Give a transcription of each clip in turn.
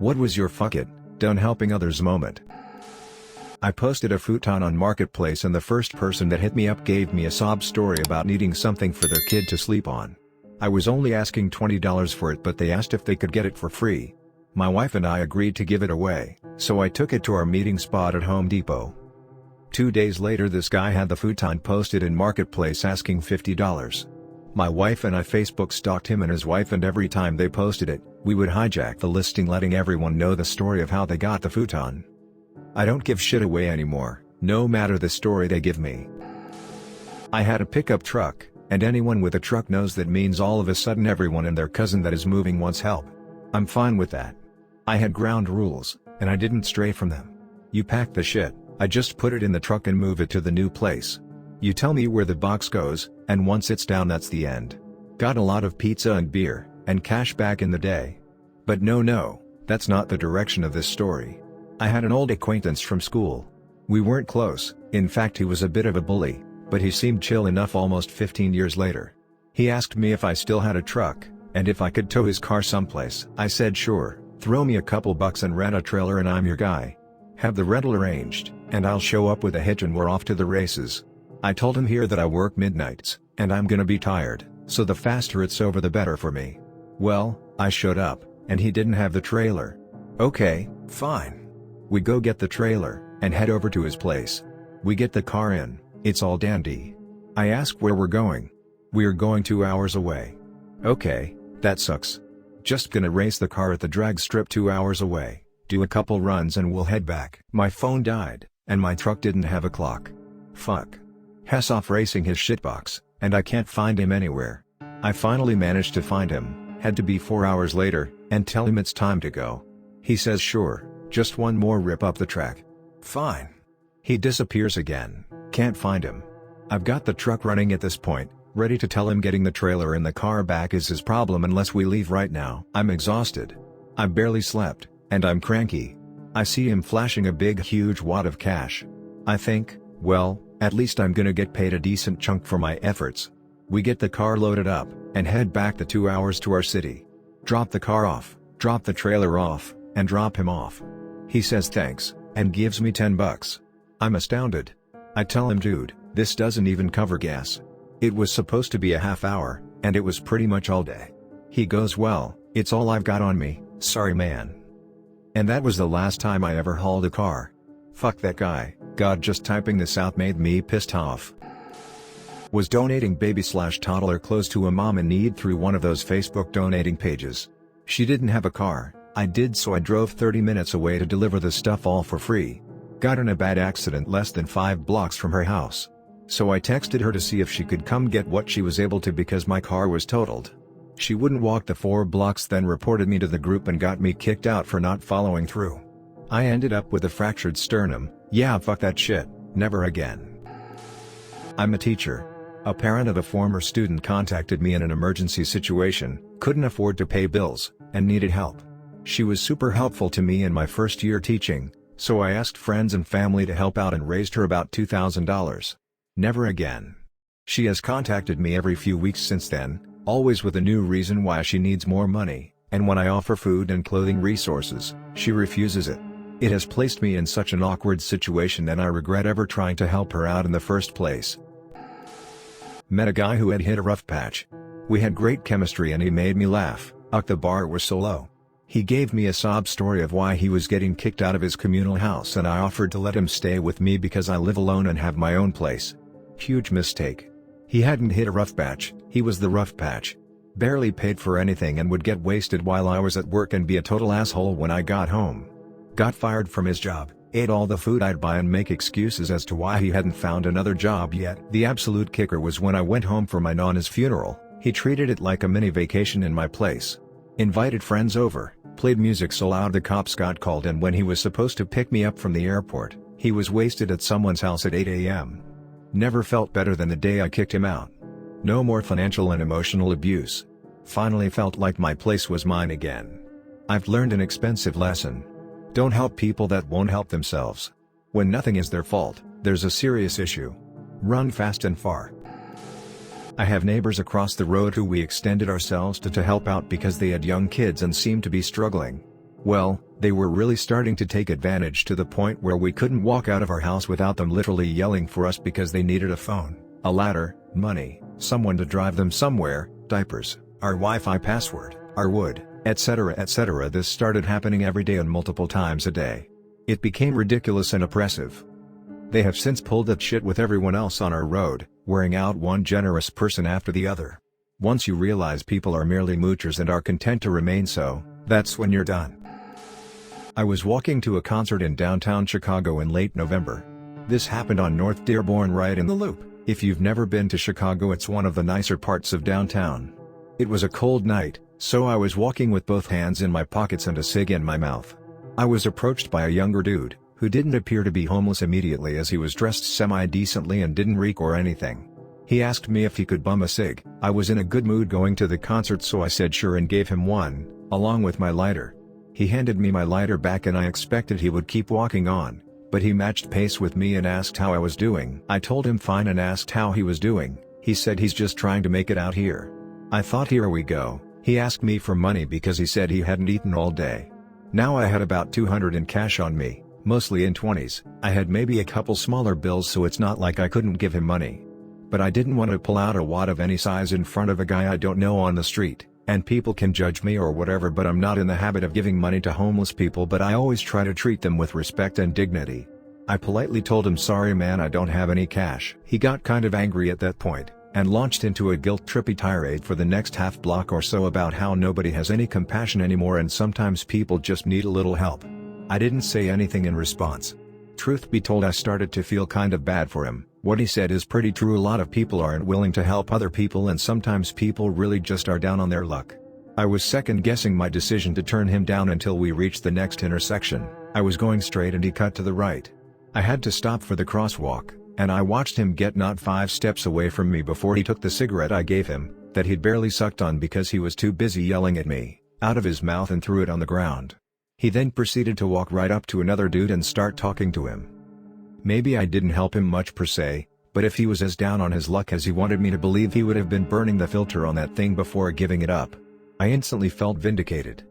What was your fuck it, done helping others moment? I posted a futon on Marketplace and the first person that hit me up gave me a sob story about needing something for their kid to sleep on. I was only asking $20 for it, but they asked if they could get it for free. My wife and I agreed to give it away, so I took it to our meeting spot at Home Depot. 2 days later this guy had the futon posted in Marketplace asking $50. My wife and I Facebook stalked him and his wife, and every time they posted it, we would hijack the listing letting everyone know the story of how they got the futon. I don't give shit away anymore, no matter the story they give me. I had a pickup truck, and anyone with a truck knows that means all of a sudden everyone and their cousin that is moving wants help. I'm fine with that. I had ground rules, and I didn't stray from them. You pack the shit, I just put it in the truck and move it to the new place. You tell me where the box goes, and once it's down that's the end. Got a lot of pizza and beer, and cash back in the day. But no, that's not the direction of this story. I had an old acquaintance from school. We weren't close, in fact he was a bit of a bully, but he seemed chill enough almost 15 years later. He asked me if I still had a truck, and if I could tow his car someplace. I said sure, throw me a couple bucks and rent a trailer and I'm your guy. Have the rental arranged, and I'll show up with a hitch and we're off to the races. I told him here that I work midnights, and I'm gonna be tired, so the faster it's over the better for me. Well, I showed up, and he didn't have the trailer. Okay, fine. We go get the trailer, and head over to his place. We get the car in, it's all dandy. I ask where we're going. We're going 2 hours away. Okay, that sucks. Just gonna race the car at the drag strip 2 hours away, do a couple runs and we'll head back. My phone died, and my truck didn't have a clock. Fuck. Hess off racing his shitbox, and I can't find him anywhere. I finally managed to find him, had to be 4 hours later, and tell him it's time to go. He says sure, just one more rip up the track. Fine. He disappears again, can't find him. I've got the truck running at this point, ready to tell him getting the trailer and the car back is his problem unless we leave right now. I'm exhausted. I barely slept, and I'm cranky. I see him flashing a big huge wad of cash. I think, well, at least I'm gonna get paid a decent chunk for my efforts. We get the car loaded up, and head back the 2 hours to our city. Drop the car off, drop the trailer off, and drop him off. He says thanks, and gives me $10. I'm astounded. I tell him dude, this doesn't even cover gas. It was supposed to be a half hour, and it was pretty much all day. He goes well, it's all I've got on me, sorry man. And that was the last time I ever hauled a car. Fuck that guy. God, just typing this out made me pissed off. Was donating baby/toddler clothes to a mom in need through one of those Facebook donating pages. She didn't have a car, I did, so I drove 30 minutes away to deliver the stuff all for free. Got in a bad accident less than 5 blocks from her house. So I texted her to see if she could come get what she was able to because my car was totaled. She wouldn't walk the 4 blocks, then reported me to the group and got me kicked out for not following through. I ended up with a fractured sternum. Yeah, fuck that shit, never again. I'm a teacher. A parent of a former student contacted me in an emergency situation, couldn't afford to pay bills, and needed help. She was super helpful to me in my first year teaching, so I asked friends and family to help out and raised her about $2,000. Never again. She has contacted me every few weeks since then, always with a new reason why she needs more money, and when I offer food and clothing resources, she refuses it. It has placed me in such an awkward situation and I regret ever trying to help her out in the first place. Met a guy who had hit a rough patch. We had great chemistry and he made me laugh, the bar was so low. He gave me a sob story of why he was getting kicked out of his communal house and I offered to let him stay with me because I live alone and have my own place. Huge mistake. He hadn't hit a rough patch, he was the rough patch. Barely paid for anything and would get wasted while I was at work and be a total asshole when I got home. Got fired from his job, ate all the food I'd buy and make excuses as to why he hadn't found another job yet. The absolute kicker was when I went home for my nana's funeral, he treated it like a mini vacation in my place. Invited friends over, played music so loud the cops got called, and when he was supposed to pick me up from the airport, he was wasted at someone's house at 8 a.m. Never felt better than the day I kicked him out. No more financial and emotional abuse. Finally felt like my place was mine again. I've learned an expensive lesson. Don't help people that won't help themselves. When nothing is their fault, there's a serious issue. Run fast and far. I have neighbors across the road who we extended ourselves to help out because they had young kids and seemed to be struggling. Well, they were really starting to take advantage to the point where we couldn't walk out of our house without them literally yelling for us because they needed a phone, a ladder, money, someone to drive them somewhere, diapers, our Wi-Fi password, our wood, etc. etc. This started happening every day and multiple times a day. It became ridiculous and oppressive. They have since pulled that shit with everyone else on our road, wearing out one generous person after the other. Once you realize people are merely moochers and are content to remain so, that's when you're done. I was walking to a concert in downtown Chicago in late November. This happened on North Dearborn right in the Loop. If you've never been to Chicago, it's one of the nicer parts of downtown. It was a cold night, so I was walking with both hands in my pockets and a cig in my mouth. I was approached by a younger dude, who didn't appear to be homeless immediately as he was dressed semi-decently and didn't reek or anything. He asked me if he could bum a cig. I was in a good mood going to the concert, so I said sure and gave him one, along with my lighter. He handed me my lighter back and I expected he would keep walking on, but he matched pace with me and asked how I was doing. I told him fine and asked how he was doing. He said he's just trying to make it out here. I thought here we go. He asked me for money because he said he hadn't eaten all day. Now I had about $200 in cash on me, mostly in 20s. I had maybe a couple smaller bills, so it's not like I couldn't give him money. But I didn't want to pull out a wad of any size in front of a guy I don't know on the street. And people can judge me or whatever, but I'm not in the habit of giving money to homeless people, but I always try to treat them with respect and dignity. I politely told him sorry man, I don't have any cash. He got kind of angry at that point, and launched into a guilt-trippy tirade for the next half block or so about how nobody has any compassion anymore and sometimes people just need a little help. I didn't say anything in response. Truth be told, I started to feel kind of bad for him. What he said is pretty true. A lot of people aren't willing to help other people and sometimes people really just are down on their luck. I was second-guessing my decision to turn him down until we reached the next intersection. I was going straight and he cut to the right. I had to stop for the crosswalk, and I watched him get not 5 steps away from me before he took the cigarette I gave him, that he'd barely sucked on because he was too busy yelling at me, out of his mouth and threw it on the ground. He then proceeded to walk right up to another dude and start talking to him. Maybe I didn't help him much per se, but if he was as down on his luck as he wanted me to believe, he would have been burning the filter on that thing before giving it up. I instantly felt vindicated.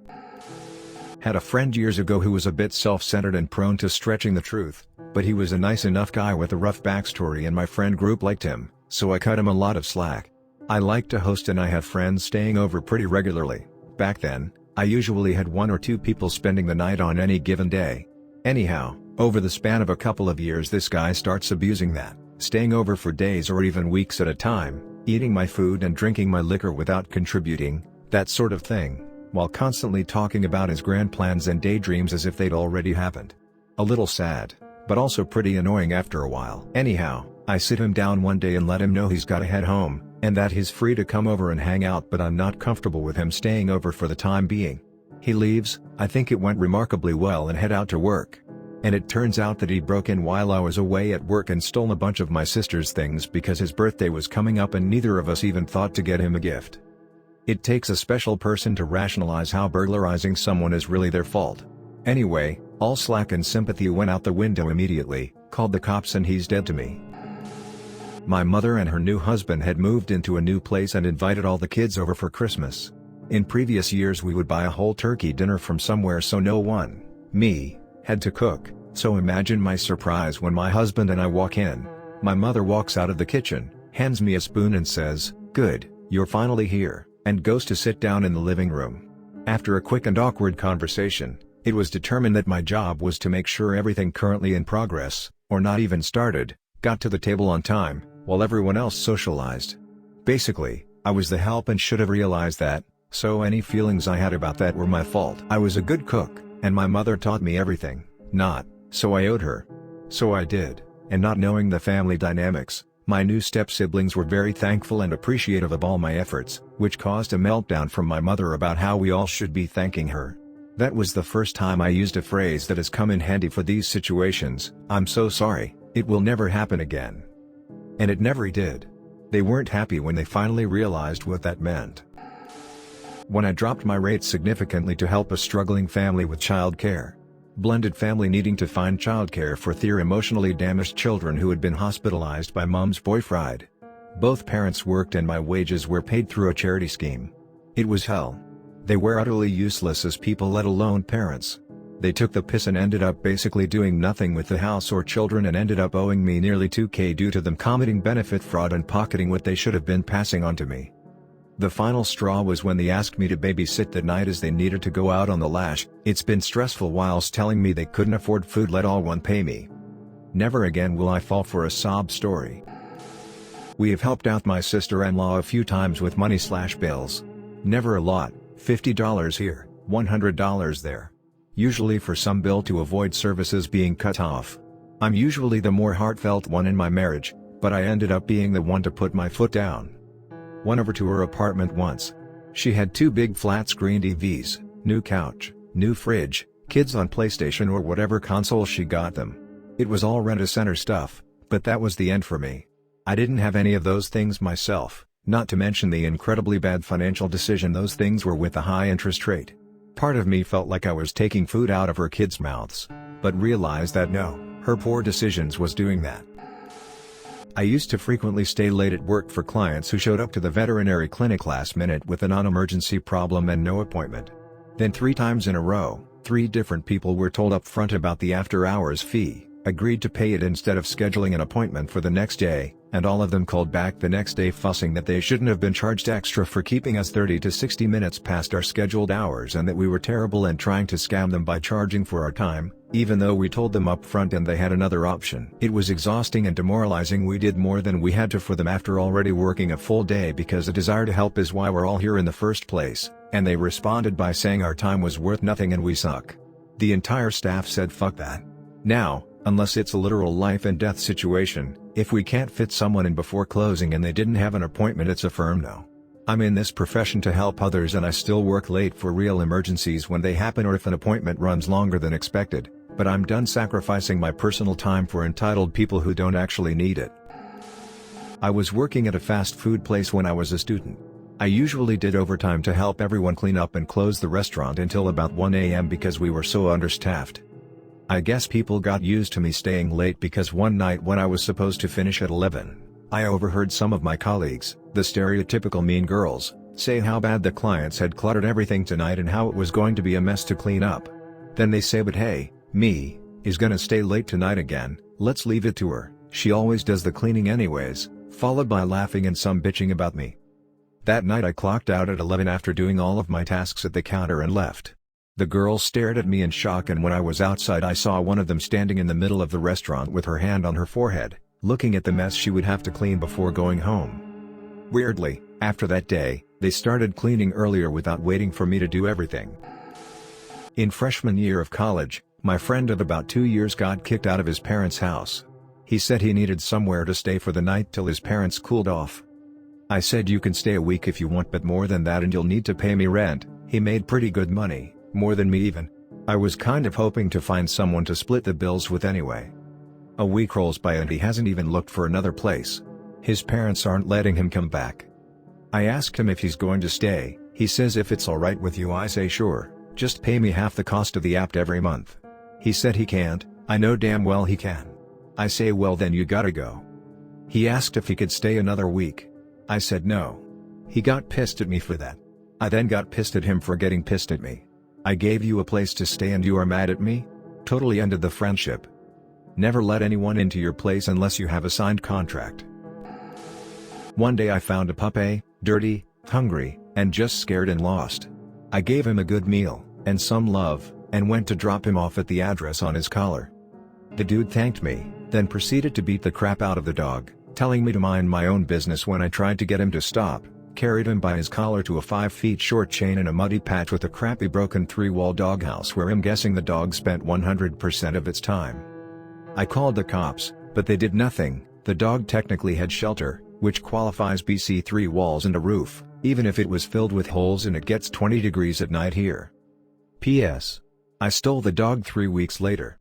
Had a friend years ago who was a bit self-centered and prone to stretching the truth, but he was a nice enough guy with a rough backstory and my friend group liked him, so I cut him a lot of slack. I like to host and I have friends staying over pretty regularly. Back then, I usually had 1 or 2 people spending the night on any given day. Anyhow, over the span of a couple of years this guy starts abusing that, staying over for days or even weeks at a time, eating my food and drinking my liquor without contributing, that sort of thing, while constantly talking about his grand plans and daydreams as if they'd already happened. A little sad, but also pretty annoying after a while. Anyhow, I sit him down one day and let him know he's gotta head home, and that he's free to come over and hang out, but I'm not comfortable with him staying over for the time being. He leaves, I think it went remarkably well, and head out to work. And it turns out that he broke in while I was away at work and stole a bunch of my sister's things because his birthday was coming up and neither of us even thought to get him a gift. It takes a special person to rationalize how burglarizing someone is really their fault. Anyway, all slack and sympathy went out the window immediately, called the cops, and he's dead to me. My mother and her new husband had moved into a new place and invited all the kids over for Christmas. In previous years we would buy a whole turkey dinner from somewhere so no one, me, had to cook, so imagine my surprise when my husband and I walk in. My mother walks out of the kitchen, hands me a spoon and says, "Good, you're finally here," and goes to sit down in the living room. After a quick and awkward conversation, it was determined that my job was to make sure everything currently in progress, or not even started, got to the table on time, while everyone else socialized. Basically, I was the help and should have realized that, so any feelings I had about that were my fault. I was a good cook, and my mother taught me everything, so I owed her. So I did, and not knowing the family dynamics, my new step-siblings were very thankful and appreciative of all my efforts, which caused a meltdown from my mother about how we all should be thanking her. That was the first time I used a phrase that has come in handy for these situations: "I'm so sorry, it will never happen again." And it never did. They weren't happy when they finally realized what that meant. When I dropped my rates significantly to help a struggling family with childcare, blended family needing to find childcare for their emotionally damaged children who had been hospitalized by mom's boyfriend. Both parents worked and my wages were paid through a charity scheme. It was hell. They were utterly useless as people, let alone parents. They took the piss and ended up basically doing nothing with the house or children and ended up owing me nearly $2,000 due to them committing benefit fraud and pocketing what they should have been passing on to me. The final straw was when they asked me to babysit that night as they needed to go out on the lash. It's been stressful whilst telling me they couldn't afford food, let alone pay me. Never again will I fall for a sob story. We have helped out my sister-in-law a few times with money/bills. Never a lot, $50 here, $100 there. Usually for some bill to avoid services being cut off. I'm usually the more heartfelt one in my marriage, but I ended up being the one to put my foot down. Went over to her apartment once. She had 2 big flat-screen TVs, new couch, new fridge, kids on PlayStation or whatever console she got them. It was all rent-a-center stuff, but that was the end for me. I didn't have any of those things myself, not to mention the incredibly bad financial decision those things were with the high interest rate. Part of me felt like I was taking food out of her kids' mouths, but realized that no, her poor decisions was doing that. I used to frequently stay late at work for clients who showed up to the veterinary clinic last minute with a non-emergency problem and no appointment. Then 3 times in a row, 3 different people were told up front about the after-hours fee, agreed to pay it instead of scheduling an appointment for the next day, and all of them called back the next day fussing that they shouldn't have been charged extra for keeping us 30 to 60 minutes past our scheduled hours and that we were terrible and trying to scam them by charging for our time, even though we told them up front and they had another option. It was exhausting and demoralizing. We did more than we had to for them after already working a full day because a desire to help is why we're all here in the first place, and they responded by saying our time was worth nothing and we suck. The entire staff said fuck that. Now, unless it's a literal life and death situation, if we can't fit someone in before closing and they didn't have an appointment, it's a firm no. I'm in this profession to help others and I still work late for real emergencies when they happen or if an appointment runs longer than expected, but I'm done sacrificing my personal time for entitled people who don't actually need it. I was working at a fast food place when I was a student. I usually did overtime to help everyone clean up and close the restaurant until about 1 a.m. because we were so understaffed. I guess people got used to me staying late because one night when I was supposed to finish at 11, I overheard some of my colleagues, the stereotypical mean girls, say how bad the clients had cluttered everything tonight and how it was going to be a mess to clean up. Then they say, but hey, me, is gonna stay late tonight again, let's leave it to her, she always does the cleaning anyways, followed by laughing and some bitching about me. That night I clocked out at 11 after doing all of my tasks at the counter and left. The girls stared at me in shock and when I was outside I saw one of them standing in the middle of the restaurant with her hand on her forehead, looking at the mess she would have to clean before going home. Weirdly, after that day, they started cleaning earlier without waiting for me to do everything. In freshman year of college, my friend of about 2 years got kicked out of his parents' house. He said he needed somewhere to stay for the night till his parents cooled off. I said you can stay a week if you want, but more than that and you'll need to pay me rent. He made pretty good money. More than me even. I was kind of hoping to find someone to split the bills with anyway. A week rolls by and he hasn't even looked for another place. His parents aren't letting him come back. I asked him if he's going to stay. He says if it's alright with you. I say sure, just pay me half the cost of the app every month. He said he can't. I know damn well he can. I say well then you gotta go. He asked if he could stay another week. I said no. He got pissed at me for that. I then got pissed at him for getting pissed at me. I gave you a place to stay and you are mad at me? Totally ended the friendship. Never let anyone into your place unless you have a signed contract. One day I found a puppy, dirty, hungry, and just scared and lost. I gave him a good meal, and some love, and went to drop him off at the address on his collar. The dude thanked me, then proceeded to beat the crap out of the dog, telling me to mind my own business when I tried to get him to stop. Carried him by his collar to a 5 feet short chain in a muddy patch with a crappy broken 3-wall doghouse where I'm guessing the dog spent 100% of its time. I called the cops, but they did nothing. The dog technically had shelter, which qualifies BC 3 walls and a roof, even if it was filled with holes and it gets 20 degrees at night here. P.S. I stole the dog 3 weeks later.